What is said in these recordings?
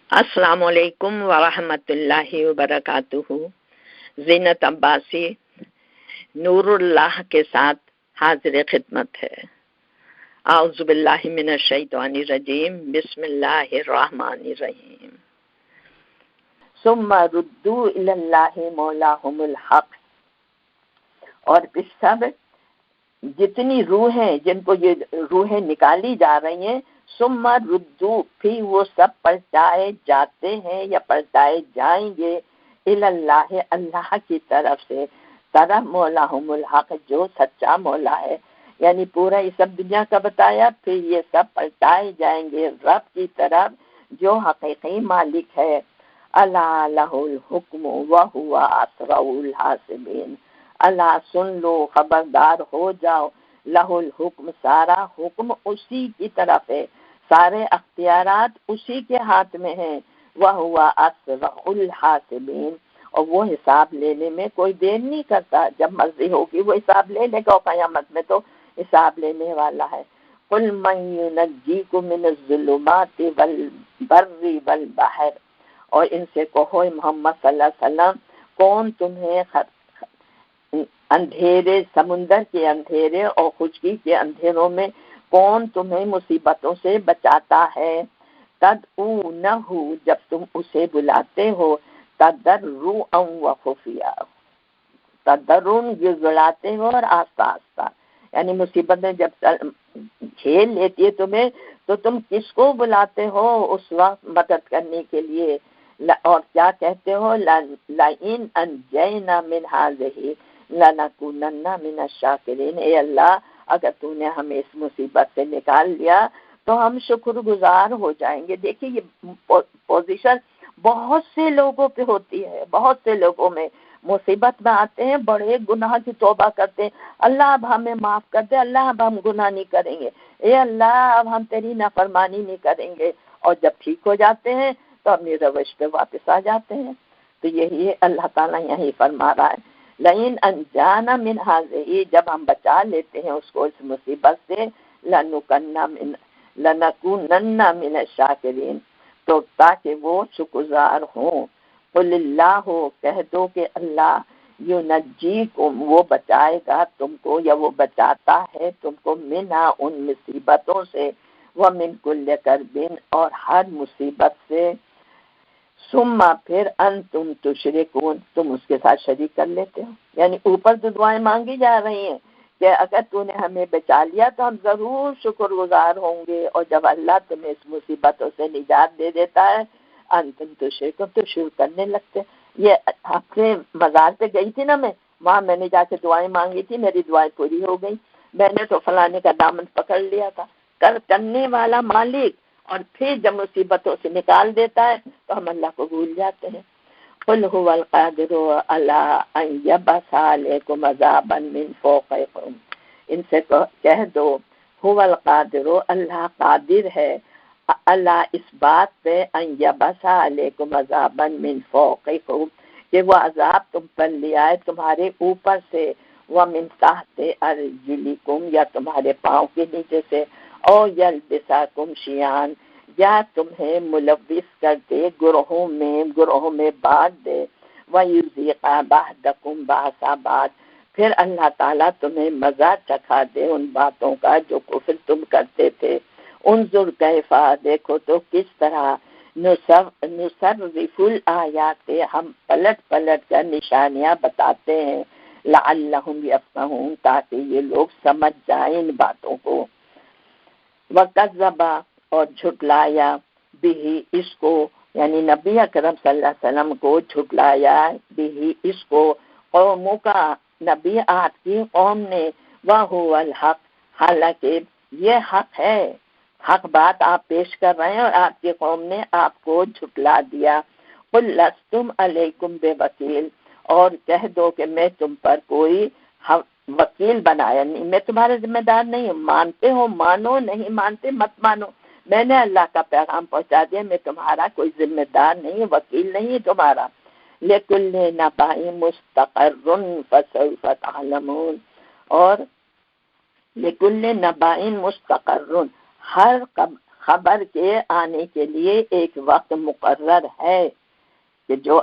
السلام علیکم ورحمۃ اللہ وبرکاتہ۔ زینت عباسی نور اللہ کے ساتھ حاضر خدمت ہے۔ اعوذ باللہ من الشیطان الرجیم، بسم اللہ الرحمن الرحیم۔ ثم ردوا الی اللہ مولاہم الحق، اور پھر سب جتنی روحیں جن کو یہ روحیں نکالی جا رہی ہیں، ثم ردو پھر وہ سب پلٹائے جاتے ہیں یا پلٹائے جائیں گے الی اللہ اللہ کی طرف سے، طرف مولاہم الحق جو سچا مولا ہے، یعنی پورا یہ سب دنیا کا بتایا، پھر یہ سب پلٹائے جائیں گے رب کی طرف جو حقیقی مالک ہے۔ الا لہ الحکم وہو اسرع الحاسبین، اللہ سن لو، خبردار ہو جاؤ، لہ الحکم سارا حکم اسی کی طرف ہے، سارے اختیارات اسی کے ہاتھ میں ہیں، وہو اسرع الحاسبین، اور وہ حساب لینے میں کوئی دیر نہیں کرتا، جب مرضی ہوگی وہ حساب لے لے گا، اور قیامت میں تو حساب لینے والا ہے۔ قل من ینجیکم من الظلمات والبر والبحر، اور ان سے کہو محمد صلی اللہ علیہ وسلم، کون تمہیں اندھیرے سمندر کے اندھیرے اور خشکی کے اندھیروں میں کون تمہیں مصیبتوں سے بچاتا ہے؟ تدعونہ، جب تم اسے بلاتے ہو، تضرعا وخفیہ، تضرعا گڑگڑاتے ہو اور آہستہ آہستہ، یعنی مصیبتیں جب گھیر لیتی ہے تمہیں تو تم کس کو بلاتے ہو اس وقت مدد کرنے کے لیے؟ اور کیا کہتے ہو؟ لئن انجینا من ہذہ لنکونن من الشاکرین، اے اللہ اگر تو نے ہمیں اس مصیبت سے نکال لیا تو ہم شکر گزار ہو جائیں گے۔ دیکھیے یہ پوزیشن بہت سے لوگوں پہ ہوتی ہے، بہت سے لوگوں میں مصیبت میں آتے ہیں، بڑے گناہ کی توبہ کرتے ہیں، اللہ اب ہمیں معاف کر دے، اللہ اب ہم گناہ نہیں کریں گے، اے اللہ اب ہم تیری نافرمانی نہیں کریں گے، اور جب ٹھیک ہو جاتے ہیں تو اپنی روش پہ واپس آ جاتے ہیں۔ تو یہی اللہ تعالیٰ یہی فرما رہا ہے، لئن انجانا من ہذہ، جب ہم بچا لیتے ہیں اس کو اس مصیبت سے، لنکونن من الشاکرین، تو تاکہ وہ شکرگزار ہوں۔ قل اللہ، کہہ دو کہ اللہ ینجیکم، وہ بچائے گا تم کو یا وہ بچاتا ہے تم کو، منہا ان مصیبتوں سے، ومن کل کرب، اور ہر مصیبت سے، ثم پھر انتم تشرکون، تم اس کے ساتھ شریک کر لیتے ہو۔ یعنی اوپر تو دعائیں مانگی جا رہی ہیں کہ اگر تو نے ہمیں بچا لیا تو ہم ضرور شکر گزار ہوں گے، اور جب اللہ تمہیں اس مصیبتوں سے نجات دے دیتا ہے، انتم تشرکون، تو شروع کرنے لگتے۔ یہ اپنے مزار پہ گئی تھی نا میں، وہاں میں نے جا کے دعائیں مانگی تھی، میری دعائیں پوری ہو گئی، میں نے تو فلانے کا دامن پکڑ لیا تھا۔ کرنے والا مالک، اور پھر جب مصیبتوں سے نکال دیتا ہے تو ہم اللہ کو بھول جاتے ہیں۔ قل هو القادر علی ان یبعث علیکم عذابا من فوقکم، ان سے کہہ دو، هو القادر، اللہ قادر ہے، اللہ اس بات پہ، ان یبعث علیکم عذابا من فوقکم، کہ وہ عذاب تم پر لے آئے تمہارے اوپر سے، ومن تحت ارجلکم، یا تمہارے پاؤں کے نیچے سے، او یلبسکم شیعان، یا تمہیں ملوث کر دے گروہوں میں بانٹ دے، وَيُذِيقَ بَعْضَكُمْ بَأْسَ بَعْضٍ، پھر اللہ تعالیٰ تمہیں مزہ چکھا دے ان باتوں کا جو کفر تم کرتے تھے۔ انظر کیف، دیکھو تو کس طرح، نصرف الآیات، ہم پلٹ پلٹ کر نشانیاں بتاتے ہیں، لعلہم یفقہون، تاکہ یہ لوگ سمجھ جائیں ان باتوں کو۔ وَكَذَّبَ، اور جھٹلایا، بھی اس کو، یعنی نبی اکرم صلی اللہ علیہ وسلم کو جھٹلایا، بھی اس کو، قوموں کا، نبی آپ کی قوم نے، وَهُوَ الْحَقُّ، حالانکہ یہ حق ہے، حق بات آپ پیش کر رہے ہیں اور آپ کی قوم نے آپ کو جھٹلا دیا۔ قُلْ لَسْتُمْ عَلَيْكُمْ بِوَكِيلٍ، اور کہہ دو کہ میں تم پر کوئی وکیل بنایا نہیں، میں تمہارے ذمہ دار نہیں ہوں، مانتے ہو مانو، نہیں مانتے مت مانو، میں نے اللہ کا پیغام پہنچا دیا، میں تمہارا کوئی ذمہ دار نہیں، وکیل نہیں تمہارا۔ لِكُلِّ نَبَإٍ مُسْتَقَرٌّ فَسَوْفَ تَعْلَمُونَ، اور لِكُلِّ نَبَإٍ مُسْتَقَرٌّ، ہر خبر کے آنے کے لیے ایک وقت مقرر ہے کہ جو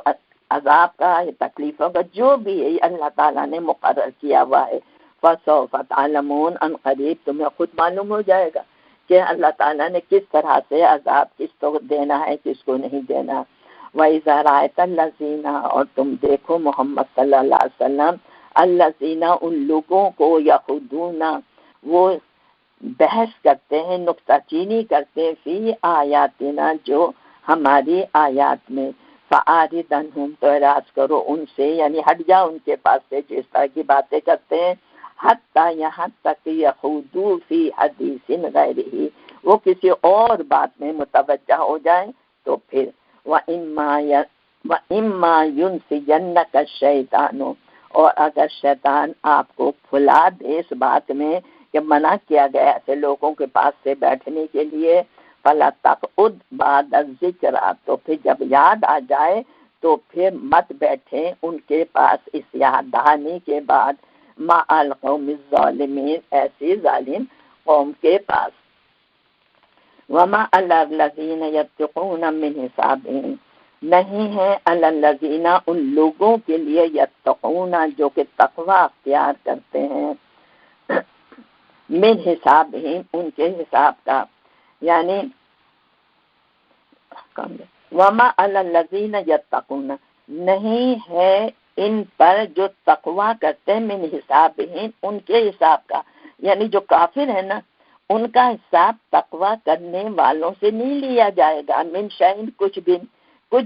عذاب کا یا تکلیفوں کا جو بھی ہے اللہ تعالیٰ نے مقرر کیا ہوا ہے. فَسَوْفَ تَعْلَمُونَ ان قریب تمہیں خود معلوم ہو جائے گا کہ اللہ تعالیٰ نے کس طرح سے عذاب کس کو دینا ہے کس کو نہیں دینا. وَإِذَا رَأَيْتَ الَّذِينَ اور تم دیکھو محمد صلی اللہ علیہ وسلم الَّذِينَ ان لوگوں کو يَخُوضُونَ وہ بحث کرتے ہیں نکتہ چینی کرتے ہیں فی آیاتنا جو ہماری آیات میں فَأَعْرِضْ عَنْهُمْ تو اعراض کرو ان سے یعنی ہٹ جاؤ ان کے پاس سے جو اس طرح کی باتیں کرتے ہیں حتیٰ یہاں تک یخوضوا فی حدیث غیرہ وہ کسی اور بات میں متوجہ ہو جائیں تو پھر وَإِمَّا يُنْسِيَنَّكَ الشَّيْطَانُ اور اگر شیطان آپ کو پھلا دے اس بات میں کہ منع کیا گیا ایسے لوگوں کے پاس سے بیٹھنے کے لیے فَلَا تَقْعُدْ بَعْدَ الذِّكْرَىٰ تو پھر جب یاد آ جائے تو پھر مت بیٹھیں ان کے پاس اس یاد دہانی کے بعد مَعَ الْقَوْمِ الظَّالِمِينَ ایسی ظالم قوم کے پاس. وَمَا عَلَى الَّذِينَ يَتَّقُونَ مِنْ حِسَابِهِمْ نہیں ہے عَلَى الَّذِينَ ان لوگوں کے لیے یتقون جو کہ تقوی اختیار کرتے ہیں من حسابہم ان کے حساب کا یعنی وَمَا عَلَى الَّذِينَ يَتَّقُونَ نہیں ہے ان پر جو تقوی کرتے ہیں من حسابہم ان کے حساب کا یعنی جو کافر ہے نا ان کا حساب تقوی کرنے والوں سے نہیں لیا جائے گا من شیء کچھ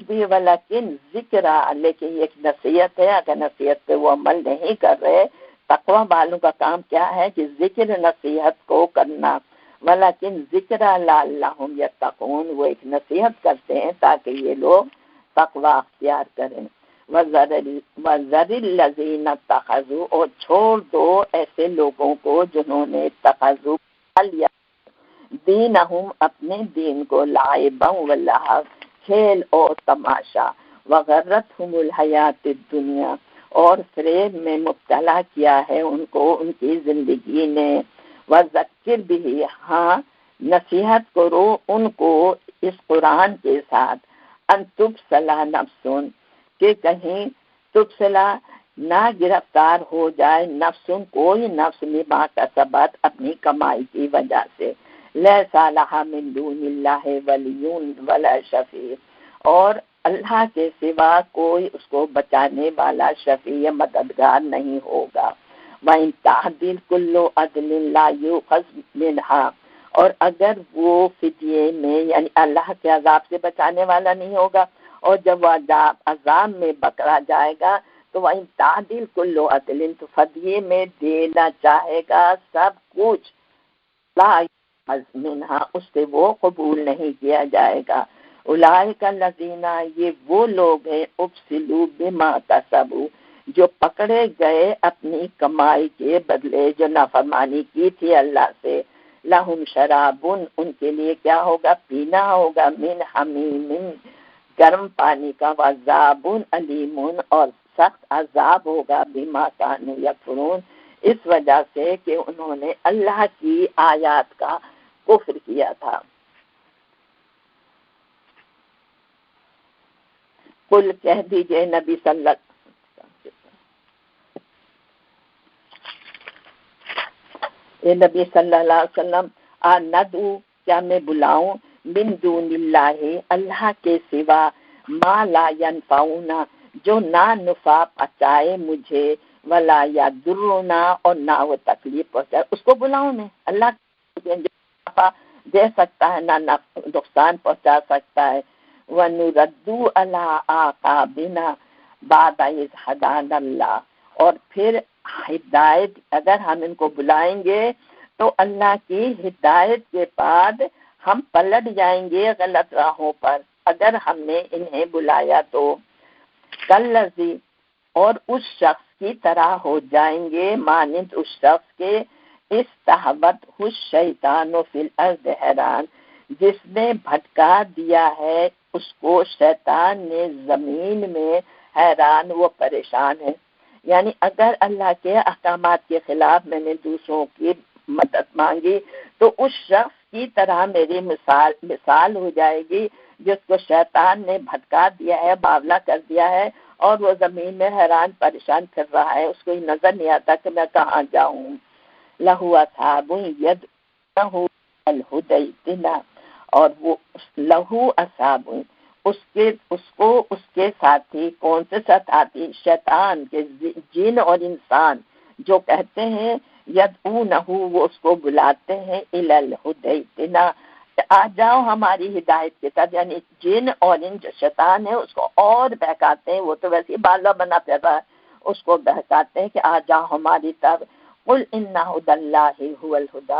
بھی ولیکن ذکر لیکن ایک نصیحت ہے اگر نصیحت پہ وہ عمل نہیں کر رہے تقوی والوں کا کام کیا ہے کہ ذکر نصیحت کو کرنا ولیکن ذکر لعلہم یتقون وہ ایک نصیحت کرتے ہیں تاکہ یہ لوگ تقوی اختیار کریں. وَذَرِ الَّذِينَ اتَّخَذُوا اور چھوڑ دو ایسے لوگوں کو جنہوں نے اتخذوا دینہم اپنے دین کو لعبا ولہوا کھیل اور تماشا وغرتہم الحیات الدنیا اور فریب میں مبتلا کیا ہے ان کو ان کی زندگی نے. وذکر بھی ہاں نصیحت کرو ان کو اس قرآن کے ساتھ ان تبصلا نفسن کہ کہیں تبصلا نہ گرفتار ہو جائے نفسن کوئی نفس بما کسبت اپنی کمائی کی وجہ سے لیس لہا من دون اللہ ولی ولا شفیع اور اللہ کے سوا کوئی اس کو بچانے والا شفیع مددگار نہیں ہوگا. وَإِن تَعْدِلْ كُلُّ عَدْلٍ لَا يُؤْخَذْ مِنْهَا اور اگر وہ فدیے میں یعنی اللہ کے عذاب سے بچانے والا نہیں ہوگا اور جب وہ عذاب میں پکڑا جائے گا تو وَإِن تَعْدِلْ كُلُّ عَدْلٍ تو فدیے میں دینا چاہے گا سب کچھ لا يُؤْخَذْ مِنْهَا اس سے وہ قبول نہیں کیا جائے گا. اولئک الذین یہ وہ لوگ ہیں ابسلوا بما کسبوا جو پکڑے گئے اپنی کمائی کے بدلے جو نافرمانی کی تھی اللہ سے. لہم شراب ان کے لیے کیا ہوگا پینا ہوگا من حمیم گرم پانی کا وعذاب علیم اور سخت عذاب ہوگا بما کانوا یکفرون اس وجہ سے کہ انہوں نے اللہ کی آیات کا کفر کیا تھا. قل کہہ دیجئے نبی صلی اللہ علیہ وسلم ندعو کیا میں بلاؤں من دون اللہ اللہ کے سوا ما لا ینفعنا جو نہ نفع پہنچائے مجھے ولا یضرنا اور نہ وہ تکلیف پہنچائے اس کو بلاؤں میں اللہ جو نفع دے سکتا ہے نہ نقصان پہنچا سکتا ہے. وَنُرَدُّ عَلَىٰ أَعْقَابِنَا بَعْدَ إِذْ هَدَانَا اللَّهُ اور پھر ہدایت اگر ہم ان کو بلائیں گے تو اللہ کی ہدایت کے بعد ہم پلٹ جائیں گے غلط راہوں پر اگر ہم نے انہیں بلایا تو. کالذی اور اس شخص کی طرح ہو جائیں گے مانند اس شخص کے استحوذہ الشیطان فی الارض حیران جس نے بھٹکا دیا ہے اس کو شیطان نے زمین میں حیران وہ پریشان ہے. یعنی اگر اللہ کے احکامات کے خلاف میں نے دوسروں کی مدد مانگی تو اس شخص کی طرح میری مثال ہو جائے گی جس کو شیطان نے بھٹکا دیا ہے، باولا کر دیا ہے، اور وہ زمین میں حیران پریشان پھر رہا ہے، اس کو یہ نظر نہیں آتا کہ میں کہاں جاؤں۔ لہو اصحاب یدعونہ الہدیتنا، اور وہ لہو اصحاب، اس کے ساتھی، کون سے ساتھی؟ شیطان کے، جن اور انسان، جو کہتے ہیں یدعونہ، وہ اس کو بلاتے ہیں الی الہدیتنا، آ جاؤ ہماری ہدایت کی طرف، یعنی جن اور ان جو شیطان ہے اس کو اور بہکاتے ہیں، وہ تو ویسے ہی بالا بنا پھر رہا ہے، اس کو بہکاتے ہیں کہ آ جاؤ ہماری طرف۔ قل ان ھدی اللہ ھو الھدی،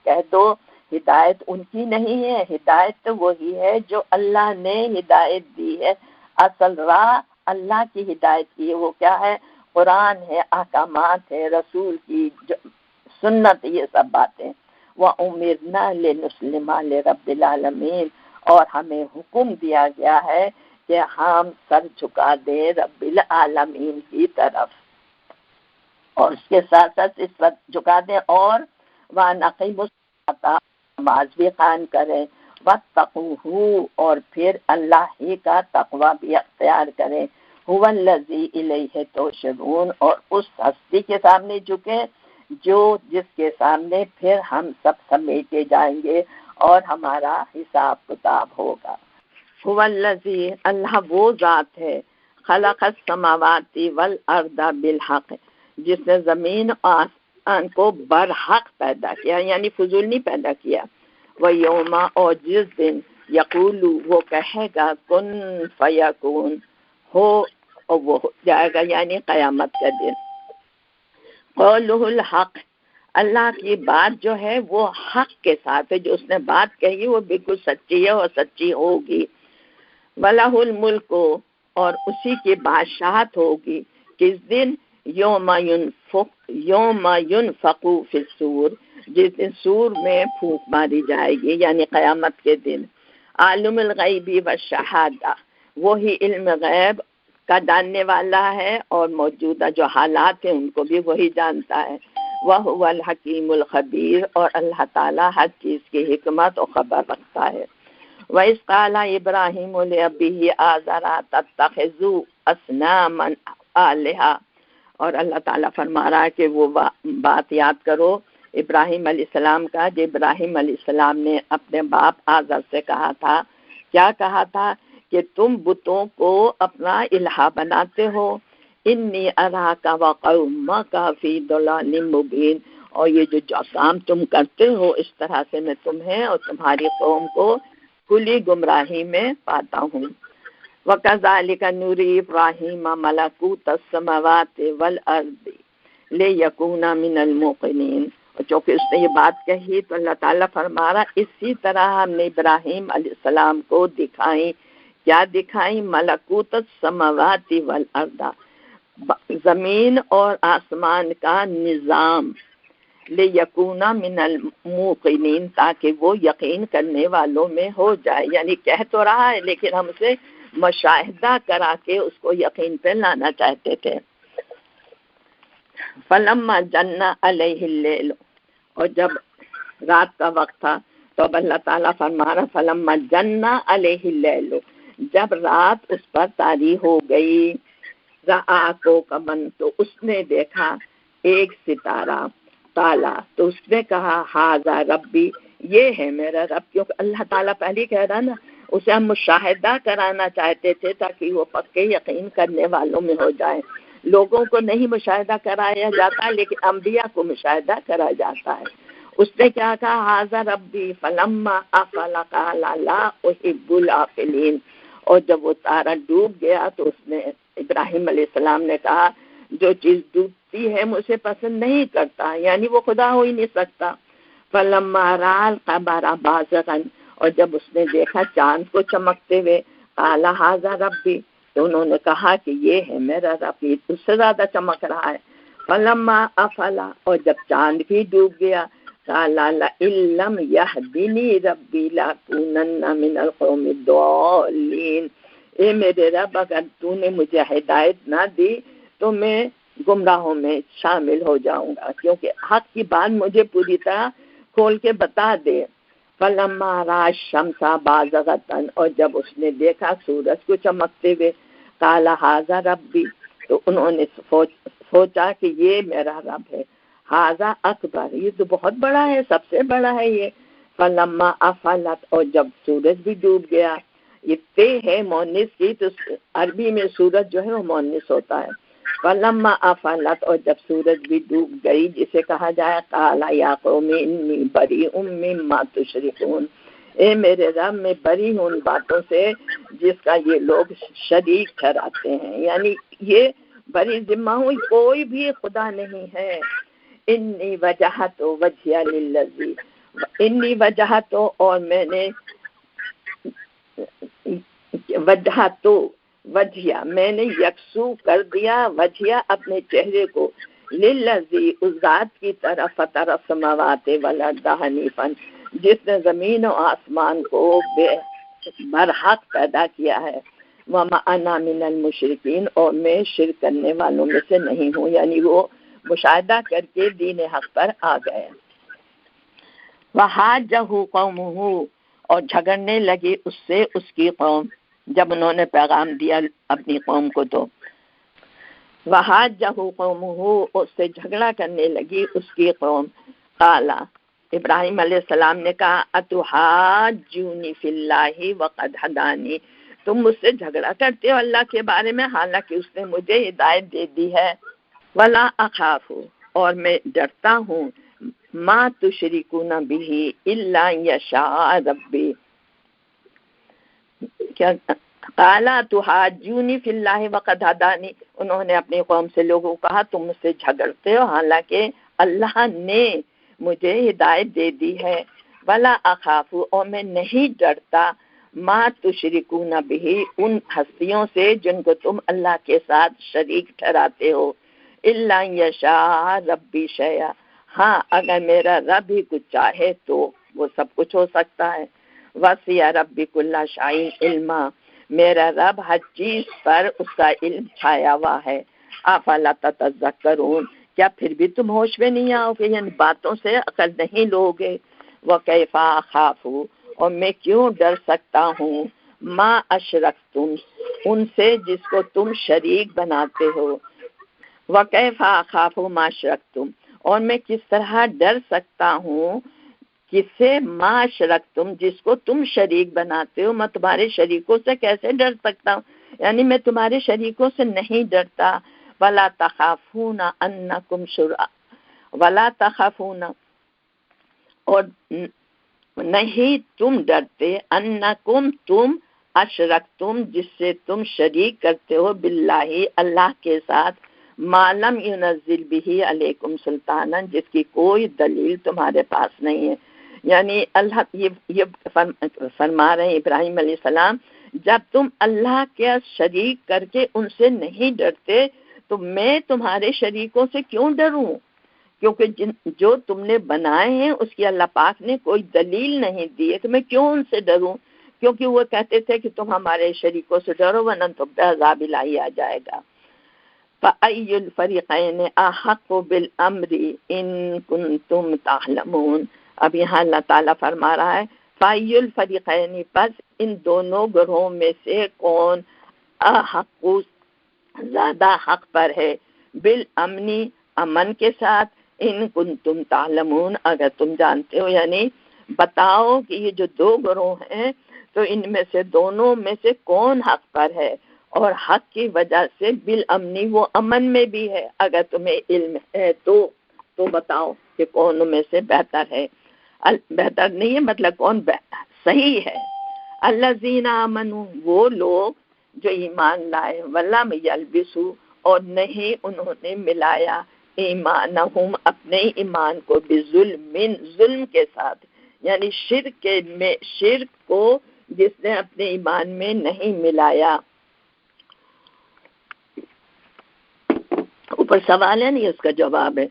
کہہ دو ہدایت ان کی نہیں ہے، ہدایت تو وہی ہے جو اللہ نے ہدایت دی ہے، اصل راہ اللہ کی ہدایت کی ہے، وہ کیا ہے؟ قرآن ہے، احکامات ہے، رسول کی سنت، یہ سب باتیں۔ وَأُمِرْنَا لِنُسْلِمَ لِرَبِّ الْعَالَمِينَ، اور ہمیں حکم دیا گیا ہے کہ ہم سر جھکا دیں رب العالمین کی طرف، اور اس کے ساتھ ساتھ اس وقت جھکا دیں، اور وَنَقِيمُ الصَّلَاةَ، نماز بھی قائم کریں، وَاتَّقُوهُ، اور پھر اللہ ہی کا تقوی بھی اختیار کریں، هُوَ الَّذِي إِلَيْهِ تُحْشَرُونَ، اور اس ہستی کے سامنے جھکیں جس کے سامنے پھر ہم سب سمیٹے جائیں گے اور ہمارا حساب کتاب ہوگا۔ هُوَ الَّذِي، اللہ وہ ذات ہے، خلق السماوات والارض بالحق، جس نے زمین و آسمان کو برحق پیدا کیا، یعنی فضول نہیں پیدا کیا۔ وَيَوْمَ، اور جس دن، یقول، وہ کہے گا، کن فیکون، ہو اور وہ ہو جائے گا، یعنی قیامت کا دن۔ قولہ الحق، اللہ کی بات جو ہے وہ حق کے ساتھ ہے، جو اس نے بات کہی وہ بالکل سچی ہے اور سچی ہوگی۔ وَلَهُ الْمُلْكُ، اور اسی کی بادشاہت ہوگی، کس دن؟ یوم ينفق فی الصور، جس دن سور میں پھونک ماری جائے گی، یعنی قیامت کے دن۔ عالم الغیب والشہادہ، وہی علم غیب کا جاننے والا ہے اور موجودہ جو حالات ہیں ان کو بھی وہی جانتا ہے۔ وَهُوَ الْحَكِيمُ الْخَبِيرُ، اور اللہ تعالیٰ ہر چیز کی حکمت اور خبر رکھتا ہے۔ وَإِذْ قَالَ إِبْرَاهِيمُ لِأَبِيهِ آزَرَ تَتَّخِذُ أَصْنَامًا آلِهَةً، اور اللہ تعالیٰ فرما رہا ہے کہ وہ بات یاد کرو ابراہیم علیہ السلام کا، جو ابراہیم علیہ السلام نے اپنے باپ آزر سے کہا تھا، کیا کہا تھا؟ کہ تم بتوں کو اپنا الہہ بناتے ہو، انی اراک وقومک فی ضلال مبین، اور یہ جو کام تم کرتے ہو اس طرح سے میں تمہیں اور تمہاری قوم کو کھلی گمراہی میں پاتا ہوں۔ وَكَذَلِكَ نُرِي إِبْرَاهِيمَ مَلَكُوتَ السَّمَاوَاتِ وَالْأَرْضِ لِيَكُونَ مِنَ الْمُوقِنِينَ، اور چونکہ اس نے یہ بات کہی تو اللہ تعالیٰ فرما رہا اسی طرح ہم نے ابراہیم علیہ السلام کو دکھائیں، کیا دکھائیں؟ ملکوت السماوات والارض، زمین اور آسمان کا نظام، لیکون من الموقنین، تاکہ وہ یقین کرنے والوں میں ہو جائے، یعنی کہہ تو رہا ہے لیکن ہم اسے مشاہدہ کرا کے اس کو یقین پہ لانا چاہتے تھے۔ فلما جن علیہ اللیل، اور جب رات کا وقت تھا تو اب اللہ تعالیٰ فرما رہا فلما جن علیہ اللیل، جب رات اس پر طاری ہو گئی، رآ کوکبن، تو اس نے دیکھا ایک ستارہ، تالا، تو اس نے کہا ھذا ربی، یہ ہے میرا رب، کیونکہ اللہ تعالیٰ پہلے کہہ رہا نا، اسے ہم مشاہدہ کرانا چاہتے تھے تاکہ وہ پکے یقین کرنے والوں میں ہو جائے۔ لوگوں کو نہیں مشاہدہ کرایا جاتا لیکن انبیاء کو مشاہدہ کرایا جاتا ہے۔ اس نے کیا کہا ھذا ربی فلما افل قال لا احب الافلین، اور جب وہ تارا ڈوب گیا تو اس نے ابراہیم علیہ السلام نے کہا جو چیز ڈوبتی ہے مجھے پسند نہیں کرتا، یعنی وہ خدا ہو ہی نہیں سکتا۔ فلما رأى القمر بازغا، اور جب اس نے دیکھا چاند کو چمکتے ہوئے، قال ھذا ربی، تو انہوں نے کہا کہ یہ ہے میرا رب، یہ اس سے زیادہ چمک رہا ہے۔ فلما افلا، اور جب چاند بھی ڈوب گیا، قال لئن لم يهدني ربي لأكونن من القوم الضالين، اے میرے رب اگر تو نے مجھے ہدایت نہ دی تو میں گمراہوں میں شامل ہو جاؤں گا، کیونکہ حق کی بات مجھے پوری طرح کھول کے بتا دے۔ فلما رأى الشمس بازغة، اور جب اس نے دیکھا سورج کو چمکتے ہوئے، قال ھذا ربی، تو انہوں نے سوچا کہ یہ میرا رب ہے، ھذا اکبر، یہ تو بہت بڑا ہے، سب سے بڑا ہے یہ۔ فلما افلت، اور جب سورج بھی ڈوب گیا، یہ تے ہے مونس کی، تو عربی میں سورج جو ہے وہ مونس ہوتا ہے۔ فلما افلت، اور جب سورج بھی ڈوب گئی، جسے کہا جائے قال یا قوم انی بریء مما تشرکون، اے میرے رب میں بری ہوں ان باتوں سے جس کا یہ لوگ شریک ٹھہراتے ہیں، یعنی یہ بری ذمہ ہوں، کوئی بھی خدا نہیں ہے۔ انی وجہت وجہی للذی، انی وجہت، اور میں نے وجہت وجہیا، میں نے یکسو کر دیا، وجہیا اپنے چہرے کو، للذی اس ذات کی طرف، فطر السماوات والارض حنیفا، جس نے زمین و آسمان کو برحق پیدا کیا ہے، وما انا من المشرکین، اور میں شرک کرنے والوں میں سے نہیں ہوں، یعنی وہ مشاہدہ کر کے دین حق پر آ گئے۔ وحاجہ قومہ، اور جھگڑنے لگی اس سے اس کی قوم، جب انہوں نے پیغام دیا اپنی قوم کو، تو وحاجہ قومہ، اس سے جھگڑا کرنے لگی اس کی قوم، قال، ابراہیم علیہ السلام نے کہا، اتحاجونی فی اللہ وقد ہدانی، تم مجھ سے جھگڑا کرتے ہو اللہ کے بارے میں، حالانکہ اس نے مجھے ہدایت دے دی ہے، ولا اخاف، اور میں ڈرتا ہوں، ما تشرکون بہ الا یشاء ربی، کیا قال تحاجونی فی اللہ وقد ہدانی، انہوں نے اپنی قوم سے لوگوں کو کہا تم مجھ سے جھگڑتے ہو حالانکہ اللہ نے مجھے ہدایت دے دی ہے، ولا اخاف، اور میں نہیں ڈرتا، ما تشرکون بہ، ان ہستیوں سے جن کو تم اللہ کے ساتھ شریک ٹھہراتے ہو، الا یشاء ربی شیئا، ہاں اگر میرا رب ہی کچھ چاہے تو وہ سب کچھ ہو سکتا ہے، وسع ربی کل شیء علما، میرا رب ہر چیز پر اس کا علم چھایا ہوا ہے، افلا تتذکرون، کیا پھر بھی تم ہوش میں نہیں آؤ گے، یعنی باتوں سے عقل نہیں لوگے، وکیف اخاف، اور میں کیوں ڈر سکتا ہوں، ما اشرکتم، ان سے جس کو تم شریک بناتے ہو، وکیف اخاف ما اشرکتم، اور میں کس طرح ڈر سکتا ہوں، کس سے، ما اشرکتم، جس کو تم شریک بناتے ہو، میں تمہارے شریکوں سے کیسے ڈر سکتا ہوں، یعنی میں تمہارے شریکوں سے نہیں ڈرتا، ولا تخافون انکم شرکاء، ولا تخافون، اور نہیں تم ڈرتے، انکم تم، اشرکتم جس سے تم شریک کرتے ہو، باللہ اللہ کے ساتھ، ما لم ينزل به علیکم سلطانا، جس کی کوئی دلیل تمہارے پاس نہیں ہے، یعنی اللہ یہ فرما رہے ہیں ابراہیم علیہ السلام، جب تم اللہ کے شریک کر کے ان سے نہیں ڈرتے تو میں تمہارے شریکوں سے کیوں ڈروں، کیونکہ جو تم نے بنائے ہیں اس کی اللہ پاک نے کوئی دلیل نہیں دی ہے، تو میں کیوں ان سے ڈروں، کیونکہ وہ کہتے تھے کہ تم ہمارے شریکوں سے ڈرو ورنہ تم پہ عذاب الہی آ جائے گا۔ فَأَيُّ الْفَرِيقَيْنِ أَحَقُّ بِالْأَمْرِ إِن كُنتُمْ تَعْلَمُونَ، اب یہاں اللہ تعالیٰ فرما رہا ہے فَأَيُّ الْفَرِيقَيْنِ، پس ان دونوں گروہوں میں سے کون، احق زیادہ حق پر ہے، بالامن امن کے ساتھ، ان کنتم تعلمون اگر تم جانتے ہو، یعنی بتاؤ کہ یہ جو دو گروہ ہیں تو ان میں سے دونوں میں سے کون حق پر ہے، اور حق کی وجہ سے بالامنی وہ امن میں بھی ہے، اگر تمہیں علم ہے تو بتاؤ کہ کون میں سے بہتر ہے، بہتر نہیں ہے مطلب کون صحیح ہے، الذین آمنوا، وہ لوگ جو ایمان لائے، ولم یلبسوا، اور نہیں انہوں نے ملایا، ایمانہم اپنے ایمان کو، بظلم، ظلم کے ساتھ، یعنی شرک کو جس نے اپنے ایمان میں نہیں ملایا۔ اوپر سوال ہے نہیں، اس کا جواب ہے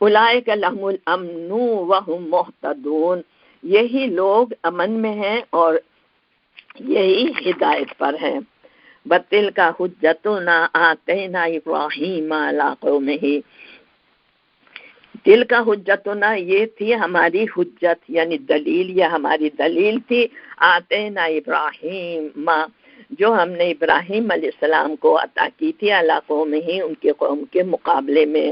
اولئک لہم الامن وہم مہتدون، یہی لوگ امن میں ہیں اور یہی ہدایت پر ہیں۔ بَتِلْکَ حُجَّتُنَا آتَيْنَا إِبْرَاهِیمَ عَلَىٰ قَوْمِهِ، دل کا حجتنا یہ تھی ہماری حجت یعنی دلیل، یا ہماری دلیل تھی آتے نا ابراہیم، جو ہم نے ابراہیم علیہ السلام کو عطا کی تھی علی قومہ ہی، ان کے قوم کے مقابلے میں،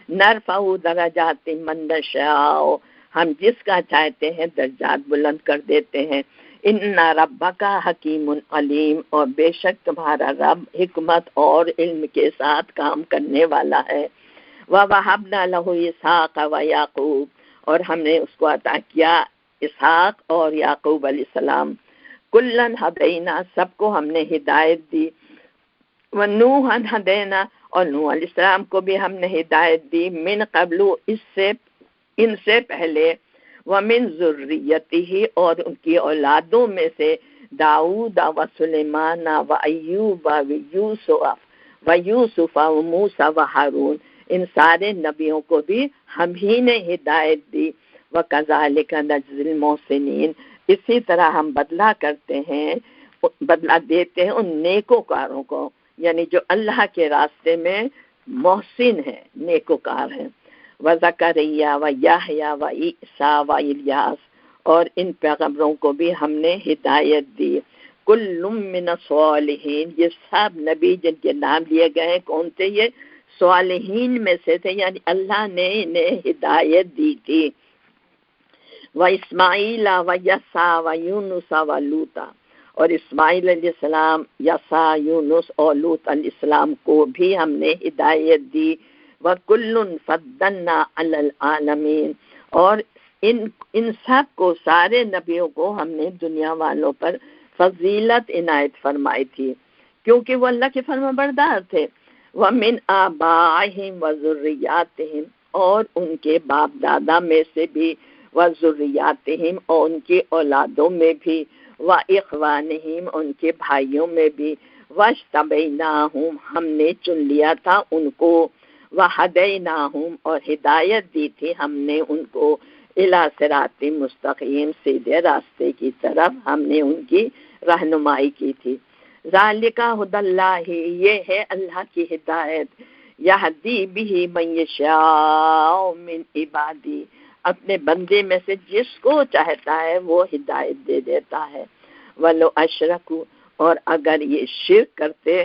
نرفع درجات من نشاء، ہم جس کا چاہتے ہیں درجات بلند کر دیتے ہیں، ان ربک حکیم علیم، اور بے شک تمہارا رب حکمت اور علم کے ساتھ کام کرنے والا ہے، وَوَهَبْنَا لَهُ اسحاق وَيَعْقُوب، اور ہم نے اس کو عطا کیا اسحاق اور یعقوب علیہ السلام، کلن ہدینا، سب کو ہم نے ہدایت دی، ونوحا ہدینا، اور نوح علیہ السلام کو بھی ہم نے ہدایت دی، من قبل، ان سے پہلے، ومن ذریتہ، اور ان کی اولادوں میں سے، داؤد و سلیمان و ایوب و یوسف و موسیٰ و ہارون، ان سارے نبیوں کو بھی ہم ہی نے ہدایت دی، وَكَذَلِكَ نَجْزِي الْمُحْسِنِينَ، اسی طرح ہم بدلہ کرتے ہیں، بدلہ دیتے ہیں ان نیکوکاروں کو، یعنی جو اللہ کے راستے میں محسن ہے، نیکوکار ہیں، وَزَكَرِيَّا وَيَحْيَا وَعِیسیٰ وَإِلیاس، اور ان پیغمبروں کو بھی ہم نے ہدایت دی، کل من الصالحین، یہ سب نبی جن کے نام لیے گئے کون تھے؟ یہ صالحین میں سے تھے، یعنی اللہ نے انہیں ہدایت دی تھی، وَإِسْمَاعِيلَ وَيَسَعَ وَيُونُسَ وَلُوطَ، اور اسماعیل علیہ السلام، یسع، یونس اور لوط علیہ السلام کو بھی ہم نے ہدایت دی، وَكُلٌّ فَضَّلْنَا عَلَى الْعَالَمِينَ، اور ان سب کو، سارے نبیوں کو ہم نے دنیا والوں پر فضیلت عنایت فرمائی تھی، کیونکہ وہ اللہ کے فرما بردار تھے، وَمِنْ آبَائِهِمْ وَذُرِّيَّاتِهِمْ، اور ان کے باپ دادا میں سے بھی، وَذُرِّيَّاتِهِمْ، اور ان کی اولادوں میں بھی، وَإِخْوَانِهِمْ، ان کے بھائیوں میں بھی، وَاجْتَبَيْنَاهُمْ، ہم نے چن لیا تھا ان کو، وَهَدَيْنَاهُمْ، اور ہدایت دی تھی ہم نے ان کو، اِلَىٰ صِرَاطٍ مستقیم، سیدھے راستے کی طرف ہم نے ان کی رہنمائی کی تھی، ذالک ھدی اللہ، یہ ہے اللہ کی ہدایت، یہدی بہ من یشاء من عبادی، اپنے بندے میں سے جس کو چاہتا ہے وہ ہدایت دے دیتا ہے، ولو اشرکوا، اور اگر یہ شرک کرتے،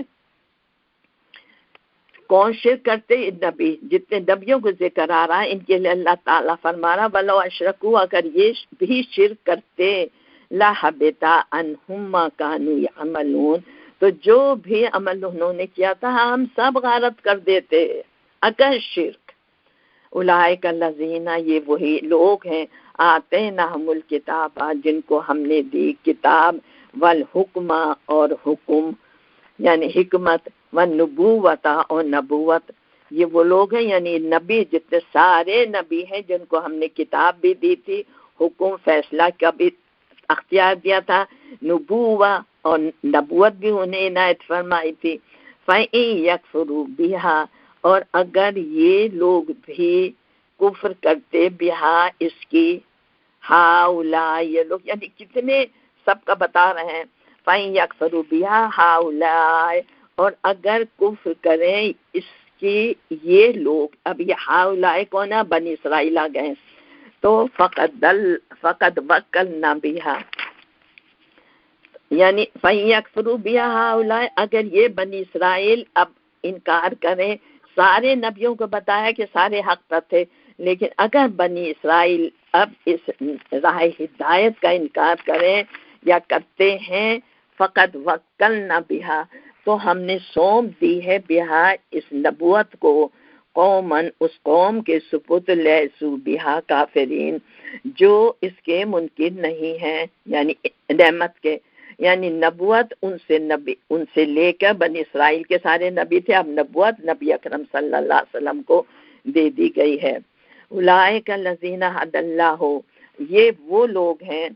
کون شرک کرتے؟ نبی، جتنے نبیوں کو ذکر آ رہا ہے ان کے لیے اللہ تعالیٰ فرما رہا ولو اشرکوا، اگر یہ بھی شرک کرتے، لَحَبِطَ عَنْهُمْ مَا كَانُوا يَعْمَلُونَ، تو جو بھی عمل انہوں نے کیا تھا ہم سب غارت کر دیتے اگر شرک، اولئک الذین، یہ وہی لوگ ہیں، آتیناہم الکتاب، جن کو ہم نے دی کتاب، والحکم، اور حکم یعنی حکمت، والنبوت، اور نبوت، یہ وہ لوگ ہیں یعنی نبی، جتنے سارے نبی ہیں جن کو ہم نے کتاب بھی دی تھی، حکم فیصلہ کا بھی اختیار دیا تھا، نبوت اور نبوت بھی انہیں عنایت فرمائی تھی، فَإِن يَكْفُرُوا بِهَا، اور اگر یہ لوگ بھی کفر کرتے بہا، اس کی، ہاؤلاء، یہ لوگ یعنی کتنے سب کا بتا رہے ہیں، فَإِن يَكْفُرُوا بِهَا ہاؤلاء، اور اگر کفر کریں اس کی یہ لوگ، اب یہ ہاؤلاء کون ہے؟ بنی اسرائیل آ گئے، تو فقد وکلنا بہا، یعنی فَإِن يَكْفُرُوا بِهَا ہاؤلاء، اگر یہ بنی اسرائیل اب انکار کریں، سارے نبیوں کو بتایا کہ سارے حق پر تھے، لیکن اگر بنی اسرائیل اب اس راہ ہدایت کا انکار کریں یا کرتے ہیں، فقد وکلنا بہا، تو ہم نے سونپ دی ہے بہا، اس نبوت کو، قومن، اس قوم کے سپرد، لیسو بہا کافرین، جو اس کے منکر نہیں ہیں، یعنی نعمت کے، یعنی نبوت ان سے لے کر بنی اسرائیل کے سارے نبی تھے، اب نبوت نبی اکرم صلی اللہ علیہ وسلم کو دے دی گئی ہے، اولئک الذین ھدی اللہ، یہ وہ لوگ ہیں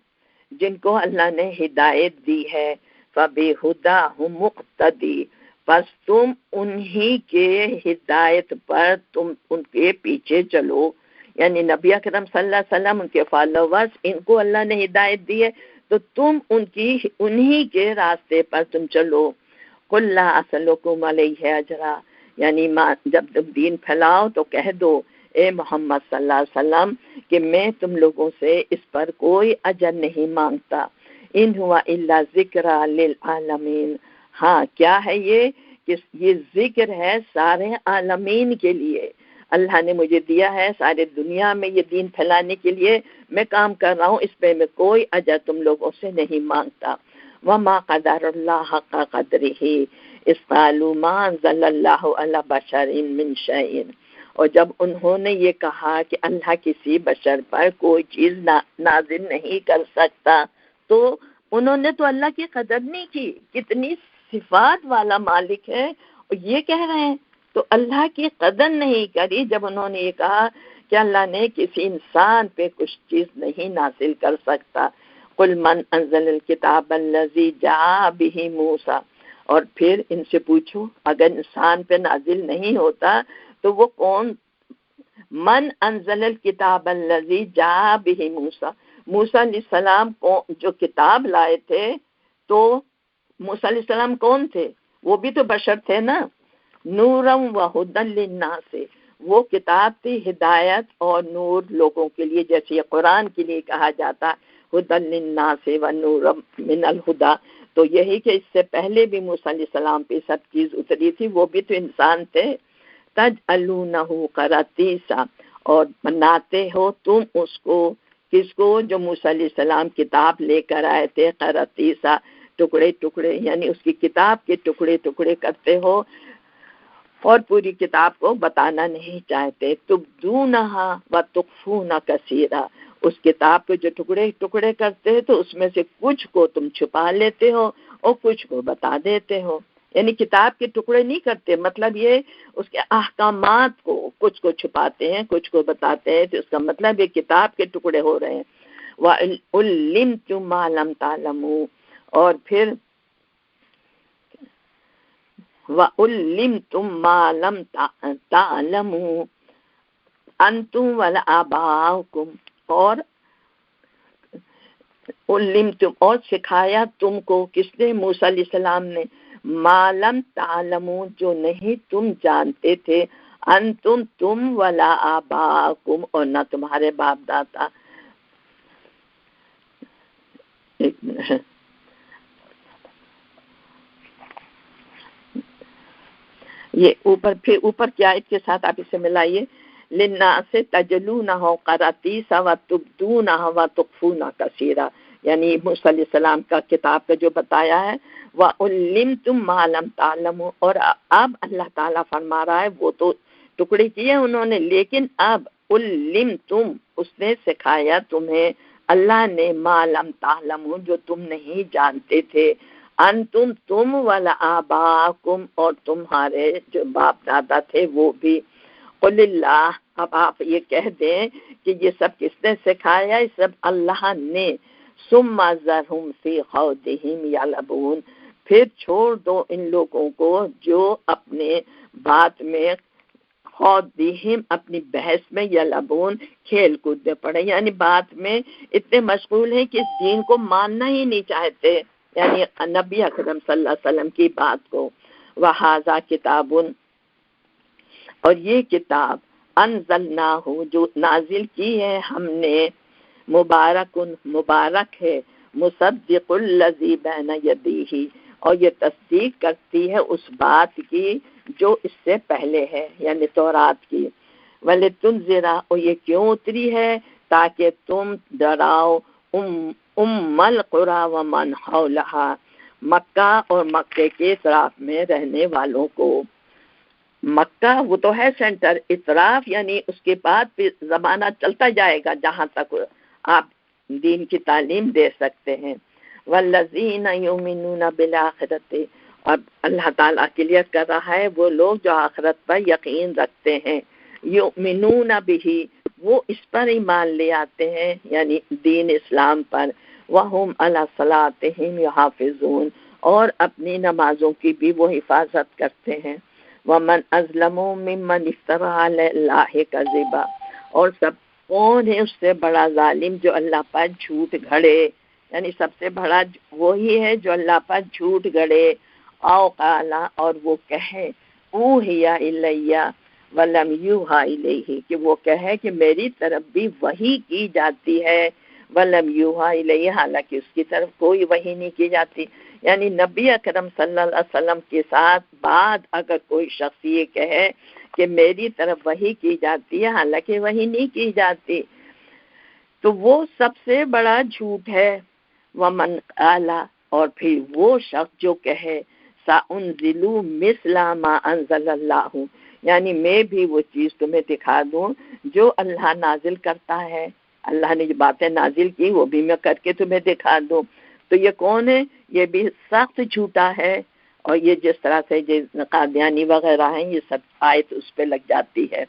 جن کو اللہ نے ہدایت دی ہے، فَبِہُدَاهُ مُقْتَدِی، پس تم انہی کے ہدایت پر تم ان کے پیچھے چلو، یعنی نبی اکرم صلی اللہ علیہ وسلم، ان کے فالوورز، ان کو اللہ نے ہدایت دی ہے تو تم انہی کے راستے پر تم چلو، قُلْ لَا أَسْأَلُكُمْ عَلَیْهِ أَجْرًا، یعنی جب تم دین پھیلاؤ تو کہہ دو اے محمد صلی اللہ علیہ وسلم کہ میں تم لوگوں سے اس پر کوئی اجر نہیں مانگتا، ان ہوا الا ذکر للعالمین، ہاں کیا ہے کہ یہ ذکر ہے سارے عالمین کے لیے، اللہ نے مجھے دیا ہے سارے دنیا میں یہ دین پھیلانے کے لیے، میں کام کر رہا ہوں، اس پہ میں کوئی اجر تم لوگوں سے نہیں مانگتا۔ وما قدر اللہ حق قدرہ اذ قالوا ما انزل اللہ علی بشر من شیء، اور جب انہوں نے یہ کہا کہ اللہ کسی بشر پر کوئی چیز نازل نہیں کر سکتا، تو انہوں نے تو اللہ کی قدر نہیں کی، کتنی صفات والا مالک ہے اور یہ کہہ رہے ہیں، تو اللہ کی قدر نہیں کری جب انہوں نے یہ کہا کہ اللہ نے کسی انسان پہ کچھ چیز نہیں نازل کر سکتا۔ قل من انزل الکتاب الذی جاء بہ موسیٰ، اور پھر ان سے پوچھو اگر انسان پہ نازل نہیں ہوتا تو وہ کون؟ من انزل الکتاب الذی جاء بہ موسیٰ، موسیٰ علیہ السلام کو جو کتاب لائے تھے، تو موسیٰ علیہ السلام کون تھے؟ وہ بھی تو بشر تھے نا۔ نورم و ہدی للناس، وہ کتاب تھی ہدایت اور نور لوگوں کے لیے، جیسے یہ قرآن کے لیے کہا جاتا ہدی للناس و نورم من الہدی، تو یہی کہ اس سے پہلے بھی موسیٰ علیہ السلام پہ سب چیز اتری تھی، وہ بھی تو انسان تھے۔ تجعلونہ قراطیسا، اور بناتے ہو تم اس کو، کس کو؟ جو موسیٰ علیہ السلام کتاب لے کر آئے تھے، قراطیسا ٹکڑے ٹکڑے، یعنی اس کی کتاب کے ٹکڑے ٹکڑے کرتے ہو اور پوری کتاب کو بتانا نہیں چاہتے۔ تبدونہا و تخفون کثیرا، اس کتاب کے جو ٹکڑے ٹکڑے کرتے ہیں تو اس میں سے کچھ کو تم چھپا لیتے ہو اور کچھ کو بتا دیتے ہو، یعنی کتاب کے ٹکڑے نہیں کرتے، مطلب یہ اس کے احکامات کو کچھ کو چھپاتے ہیں کچھ کو بتاتے ہیں، تو اس کا مطلب یہ کتاب کے ٹکڑے ہو رہے ہیں۔ وَعَلِّمْتُم مَّا لَمْ تَعْلَمُوا، اور پھر وَعَلِّمْتُم مَّا لَمْ تَعْلَمُوا أَنتُم وَلَا آبَاؤُكُمْ، اور علمتم، اور سکھایا تم کو، کس نے؟ موسیٰ علیہ السلام نے، ما لم تعلموا، جو نہیں تم جانتے تھے، انتم تم ولا آباؤکم، اور نہ تمہارے باپ دادا۔ ایک منٹ، یہ پھر اوپر کی آیت کے ساتھ آپ اسے ملائیے، للناس تجلونہ قراطیس وتبدونہ وتخفون کثیرا، یعنی موسیٰ علیہ السلام کا کتاب کا جو بتایا ہے، وَعُلِّمْتُم مَّا لَمْ تَعْلَمُوا، اور اب اللہ تعالیٰ فرما رہا ہے وہ تو ٹکڑے کیے انہوں نے، لیکن اب علمتم، اس نے سکھایا تمہیں، اللہ نے، ما لم تعلموا، جو تم نہیں جانتے تھے، انتم تم ولا آباؤکم، اور تمہارے جو باپ دادا تھے وہ بھی۔ قل اللہ، اب آپ یہ کہہ دیں کہ یہ سب کس نے سکھایا؟ یہ سب اللہ نے۔ ثم ذرہم فی خوضہم یلعبون، پھر چھوڑ دو ان لوگوں کو جو اپنے بات میں، خوضہم اپنی بحث میں، یلعبون کھیل کود میں پڑے، یعنی بات میں اتنے مشغول ہیں کہ اس دین کو ماننا ہی نہیں چاہتے، یعنی نبی اکرم صلی اللہ علیہ وسلم کی بات کو۔ وَھَذَا کتاب، اور یہ کتاب، انزلناہ، جو نازل کی ہے ہم نے، مبارکن، مبارک ہے، مصدق الذی بین یدیہ، اور یہ تصدیق کرتی ہے اس بات کی جو اس سے پہلے ہے، یعنی تورات کی۔ وَلِتُنذِرَ، اور یہ کیوں اتری ہے؟ تاکہ تم ڈراؤ ام القری ومن حولہا، مکہ اور مکے کے اطراف میں رہنے والوں کو۔ مکہ وہ تو ہے سینٹر، اطراف یعنی اس کے بعد پھر زمانہ چلتا جائے گا جہاں تک آپ دین کی تعلیم دے سکتے ہیں۔ والذین یؤمنون بالآخرۃ، اور اللہ تعالیٰ کلیئر کر رہا ہے وہ لوگ جو آخرت پر یقین رکھتے ہیں، یؤمنون بہ، وہ اس پر ایمان لے آتے ہیں، یعنی دین اسلام پر، وہم علی صلاتہم یحافظون، اور اپنی نمازوں کی بھی وہ حفاظت کرتے ہیں۔ ومن اظلم ممن افترى علی اللہ کذبا، اور سب کون ہے اس سے بڑا ظالم جو اللہ پر جھوٹ گھڑے، یعنی سب سے بڑا وہی ہے جو اللہ پر جھوٹ گھڑے۔ او قالا، اور وہ کہے، اوحی الیہ، ولم یوحا الیہ کہ وہ کہے کہ میری طرف بھی وحی کی جاتی ہے، ولم یوحا الیہ حالانکہ اس کی طرف کوئی وحی نہیں کی جاتی. یعنی نبی اکرم صلی اللہ علیہ وسلم کے ساتھ بعد اگر کوئی شخص یہ کہے کہ میری طرف وحی کی جاتی ہے حالانکہ وحی نہیں کی جاتی، تو وہ سب سے بڑا جھوٹ ہے. ومن قال اور پھر وہ شخص جو کہے سأنزل مثل ما انزل اللہ یعنی میں بھی وہ چیز تمہیں دکھا دوں جو اللہ نازل کرتا ہے، اللہ نے جو باتیں نازل کی وہ بھی میں کر کے تمہیں دکھا دوں. تو یہ کون ہے؟ یہ بھی سخت جھوٹا ہے. اور یہ جس طرح سے قادیانی وغیرہ ہیں یہ سب آیت اس پہ لگ جاتی ہے.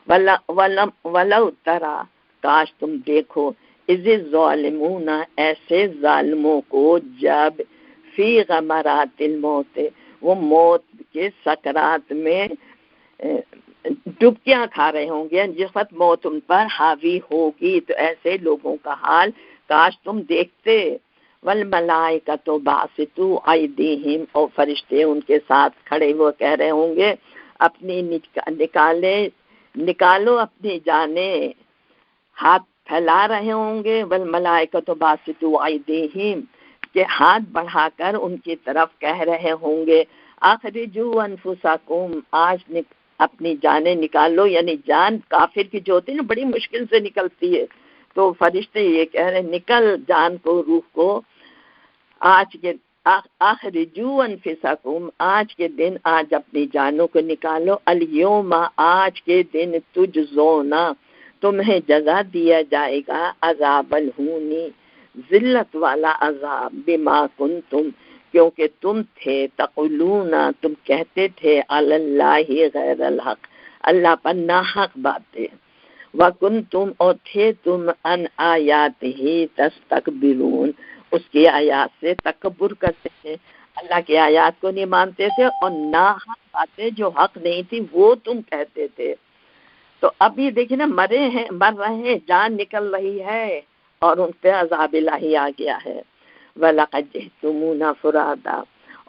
وَلَوْ تَرَى کاش تم دیکھو اذ الظالمون ایسے ظالموں کو جب فی غمرات الموت وہ موت کے سکرات میں ڈبکیاں کھا رہے ہوں گے، جس وقت موت ان پر حاوی ہوگی تو ایسے لوگوں کا حال کاش تم دیکھتے. والملائکۃ باسطوا ایدیہم اور فرشتے ان کے ساتھ کھڑے وہ کہہ رہے ہوں گے اپنی نکالو اپنی جانیں، ہاتھ پھیلا رہے ہوں گے. والملائکۃ باسطوا ایدیہم کہ ہاتھ بڑھا کر ان کی طرف کہہ رہے ہوں گے اخرجوا انفسکم آج اپنی جانیں نکالو. یعنی جان کافر کی جو ہوتی ہے نا بڑی مشکل سے نکلتی ہے، تو فرشتے یہ کہہ رہے ہیں نکل جان کو، روح کو آج کے اخرجوا انفسکم آج کے دن آج اپنی جانوں کو نکالو. الیوم آج کے دن تجزونا تمہیں جزا دیا جائے گا عذاب الہونی ذلت والا عذاب بما کنتم کیونکہ تم تھے تقولون تم کہتے تھے علی اللہ غیر الحق اللہ پر ناحق باتیں، وکنتم اور تھے تم ان آیات ہی تستکبرون اس کی آیات سے تکبر کرتے تھے، اللہ کی آیات کو نہیں مانتے تھے اور ناحق باتیں جو حق نہیں تھی وہ تم کہتے تھے. تو اب یہ دیکھیں نا مر رہے ہیں، جان نکل رہی ہے اور ان پہ عذاب الہی آ گیا ہے. وَلَقَدْ جِئْتُمُونَا فُرَادًا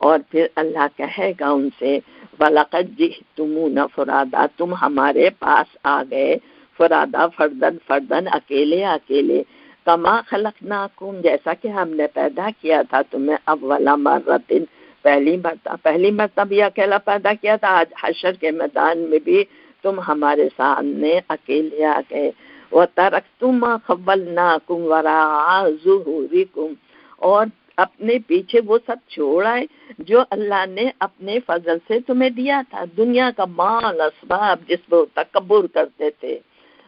اور پھر اللہ کہے گا ان سے وَلَقَدْ جِئْتُمُونَا فُرَادًا تم ہمارے پاس آ گئے فرادا فردن فردن اکیلے اکیلے کما خلقناکم جیسا کہ ہم نے پیدا کیا تھا تمہیں اول مرۃ پہلی مرتبہ یہ اکیلا پیدا کیا تھا. آج حشر کے میدان میں بھی تم ہمارے سامنے اکیلے آ گئے. وَتَرَكْتُمْ مَا خَوَّلْنَاكُمْ وَرَاءَ ظُهُورِكُمْ اور اپنے پیچھے وہ سب چھوڑائے جو اللہ نے اپنے فضل سے تمہیں دیا تھا، دنیا کا مال اسباب جس پر تکبر کرتے تھے.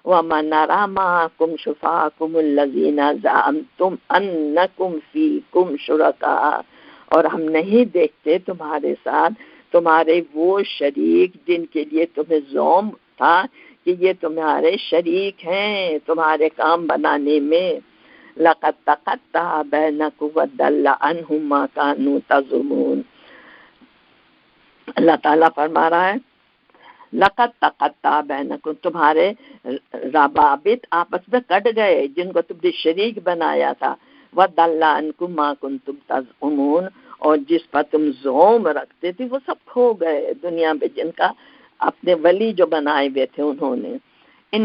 وَمَا نَرَىٰ مَعَكُمْ شُفَعَاءَكُمُ الَّذِينَ زَعَمْتُمْ أَنَّكُمْ فِيكُمْ شُرَكَاءَ اور ہم نہیں دیکھتے تمہارے ساتھ تمہارے وہ شریک جن کے لیے تمہیں زوم تھا کہ یہ تمہارے شریک ہیں تمہارے کام بنانے میں. لَقَدْ تَقَطَّعَ بَيْنَكُمْ وَضَلَّ عَنْهُمْ مَا كَانُوا تَزْعُمُونَ اللہ تعالیٰ فرما رہا ہے لَقَدْ تَقَطَّعَ بَيْنَكُمْ تمہارے روابط آپس میں کٹ گئے جن کو تم نے شریک بنایا تھا. وَضَلَّ عَنْكُمْ مَا كُنْتُمْ تَزْعُمُونَ اور جس پر تم زوم رکھتے تھے وہ سب کھو گئے دنیا میں جن کا اپنے ولی جو بنائے ہوئے تھے انہوں نے.